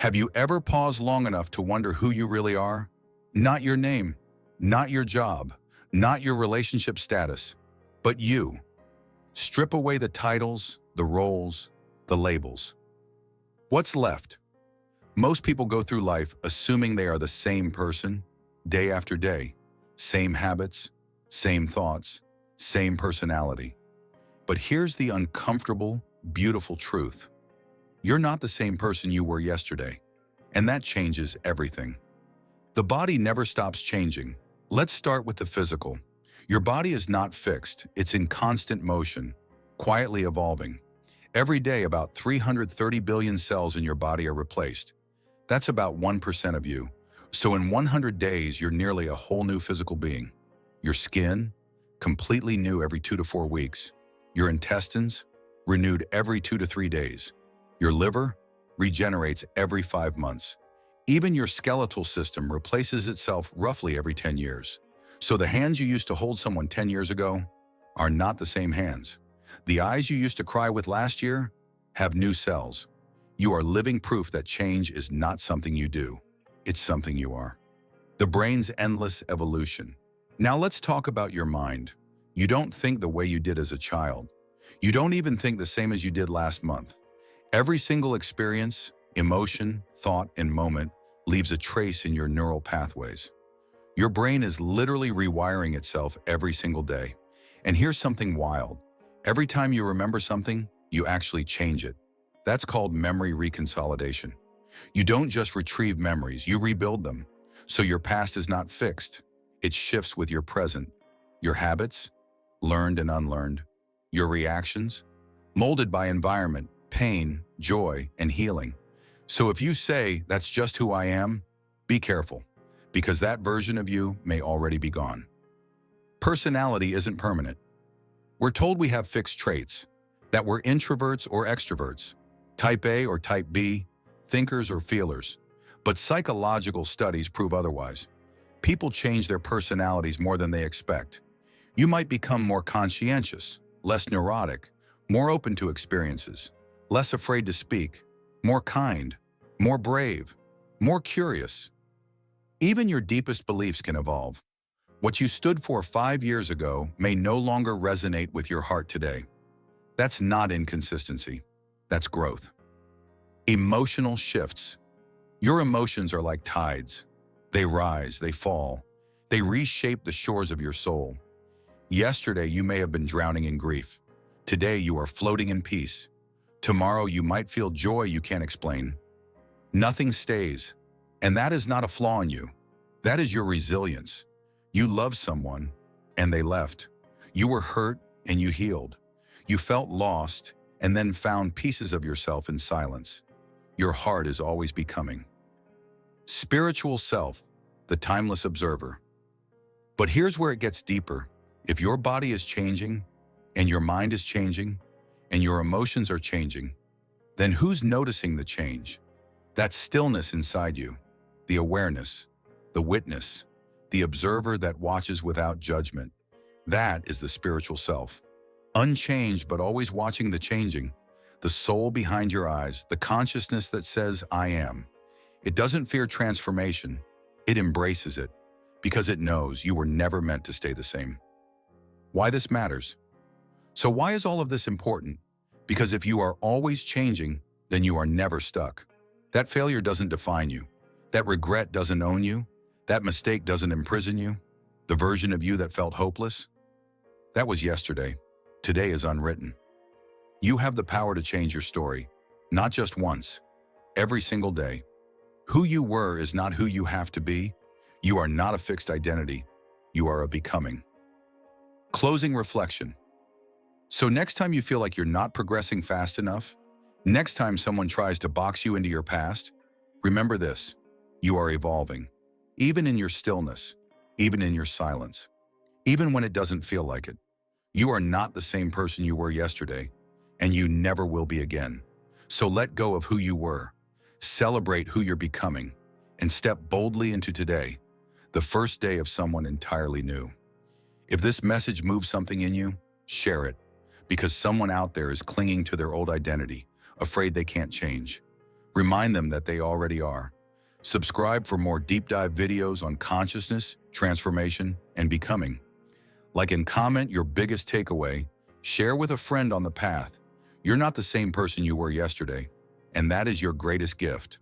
Have you ever paused long enough to wonder who you really are? Not your name, not your job, not your relationship status, but you. Strip away the titles, the roles, the labels. What's left? Most people go through life assuming they are the same person, day after day. Same habits, same thoughts, same personality. But here's the uncomfortable, beautiful truth. You're not the same person you were yesterday, and that changes everything. The body never stops changing. Let's start with the physical. Your body is not fixed, it's in constant motion, quietly evolving. Every day, about 330 billion cells in your body are replaced. That's about 1% of you. So in 100 days, you're nearly a whole new physical being. Your skin, completely new every 2 to 4 weeks. Your intestines, renewed every 2 to 3 days. Your liver regenerates every 5 months. Even your skeletal system replaces itself roughly every 10 years. So the hands you used to hold someone 10 years ago are not the same hands. The eyes you used to cry with last year have new cells. You are living proof that change is not something you do. It's something you are. The brain's endless evolution. Now let's talk about your mind. You don't think the way you did as a child. You don't even think the same as you did last month. Every single experience, emotion, thought, and moment leaves a trace in your neural pathways. Your brain is literally rewiring itself every single day. And here's something wild. Every time you remember something, you actually change it. That's called memory reconsolidation. You don't just retrieve memories, you rebuild them. So your past is not fixed. It shifts with your present. Your habits, learned and unlearned. Your reactions, molded by environment, pain, joy, and healing. So if you say, "That's just who I am," be careful, because that version of you may already be gone. Personality isn't permanent. We're told we have fixed traits, that we're introverts or extroverts, type A or type B, thinkers or feelers. But psychological studies prove otherwise. People change their personalities more than they expect. You might become more conscientious, less neurotic, more open to experiences, less afraid to speak, more kind, more brave, more curious. Even your deepest beliefs can evolve. What you stood for 5 years ago may no longer resonate with your heart today. That's not inconsistency. That's growth. Emotional shifts. Your emotions are like tides. They rise, they fall. They reshape the shores of your soul. Yesterday, you may have been drowning in grief. Today, you are floating in peace. Tomorrow, you might feel joy you can't explain. Nothing stays, and that is not a flaw in you. That is your resilience. You loved someone, and they left. You were hurt, and you healed. You felt lost, and then found pieces of yourself in silence. Your heart is always becoming. Spiritual self, the timeless observer. But here's where it gets deeper. If your body is changing, and your mind is changing, and your emotions are changing, then who's noticing the change? That stillness inside you, the awareness, the witness, the observer that watches without judgment. That is the spiritual self. Unchanged but always watching the changing, the soul behind your eyes, the consciousness that says, "I am." It doesn't fear transformation, it embraces it, because it knows you were never meant to stay the same. Why this matters? So why is all of this important? Because if you are always changing, then you are never stuck. That failure doesn't define you. That regret doesn't own you. That mistake doesn't imprison you. The version of you that felt hopeless? That was yesterday. Today is unwritten. You have the power to change your story, not just once, every single day. Who you were is not who you have to be. You are not a fixed identity. You are a becoming. Closing reflection. So next time you feel like you're not progressing fast enough, next time someone tries to box you into your past, remember this: you are evolving. Even in your stillness, even in your silence, even when it doesn't feel like it. You are not the same person you were yesterday, and you never will be again. So let go of who you were, celebrate who you're becoming, and step boldly into today, the first day of someone entirely new. If this message moves something in you, share it, because someone out there is clinging to their old identity, afraid they can't change. Remind them that they already are. Subscribe for more deep dive videos on consciousness, transformation, and becoming. Like and comment your biggest takeaway. Share with a friend on the path. You're not the same person you were yesterday, and that is your greatest gift.